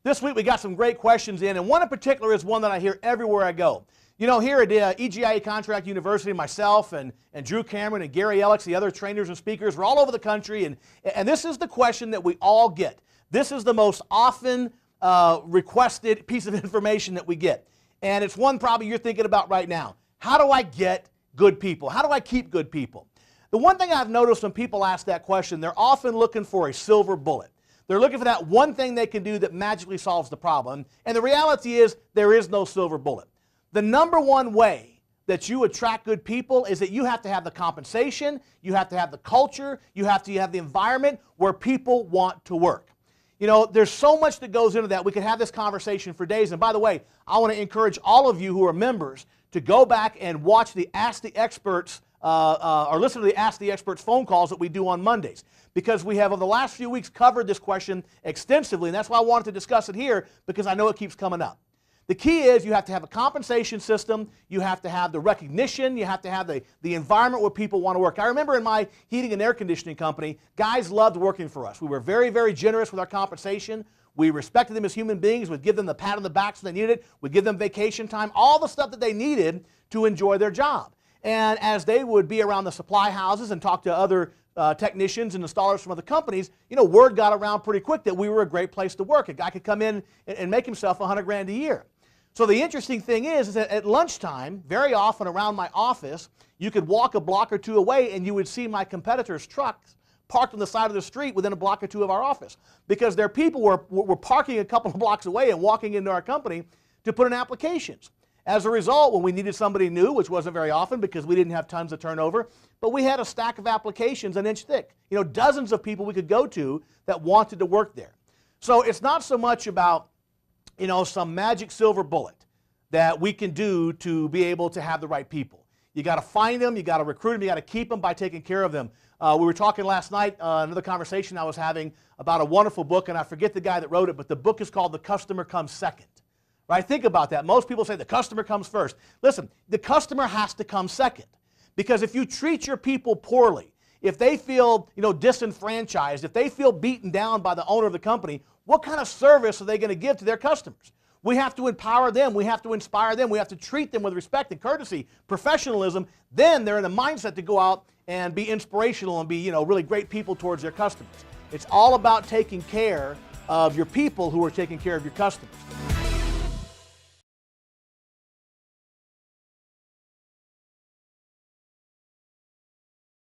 This week we got some great questions in, and one in particular is one that I hear everywhere I go. You know, here at EGIA Contract University, myself and Drew Cameron and Gary Ellicks, the other trainers and speakers, we're all over the country, and this is the question that we all get. This is the most often requested piece of information that we get. And it's one probably you're thinking about right now. How do I get good people? How do I keep good people? The one thing I've noticed when people ask that question, they're often looking for a silver bullet. They're looking for that one thing they can do that magically solves the problem. And the reality is there is no silver bullet. The number one way that you attract good people is that you have to have the compensation, you have to have the culture, you have to have the environment where people want to work. You know, there's so much that goes into that. We could have this conversation for days. And by the way, I want to encourage all of you who are members to go back and watch the Ask the Experts or listen to the Ask the Experts phone calls that we do on Mondays, because we have over the last few weeks covered this question extensively, and that's why I wanted to discuss it here, because I know it keeps coming up. The key is you have to have a compensation system, you have to have the recognition, you have to have the environment where people want to work. I remember in my heating and air conditioning company, guys loved working for us. We were very, very generous with our compensation. We respected them as human beings. We'd give them the pat on the back so they needed it. We'd give them vacation time, all the stuff that they needed to enjoy their job. And as they would be around the supply houses and talk to other technicians and installers from other companies, you know, word got around pretty quick that we were a great place to work. A guy could come in and make himself $100,000 a year. So the interesting thing is that at lunchtime, very often around my office, you could walk a block or two away and you would see my competitors' trucks parked on the side of the street within a block or two of our office, because their people were parking a couple of blocks away and walking into our company to put in applications. As a result, when we needed somebody new, which wasn't very often because we didn't have tons of turnover, but we had a stack of applications an inch thick. You know, dozens of people we could go to that wanted to work there. So it's not so much about, you know, some magic silver bullet that we can do to be able to have the right people. You got to find them, you got to recruit them, you got to keep them by taking care of them. We were talking last night, another conversation I was having about a wonderful book, and I forget the guy that wrote it, but the book is called The Customer Comes Second. Right? Think about that. Most people say the customer comes first. Listen, the customer has to come second, because if you treat your people poorly, if they feel, you know, disenfranchised, if they feel beaten down by the owner of the company, what kind of service are they going to give to their customers? We have to empower them. We have to inspire them. We have to treat them with respect and courtesy, professionalism. Then they're in a mindset to go out and be inspirational and be, you know, really great people towards their customers. It's all about taking care of your people who are taking care of your customers.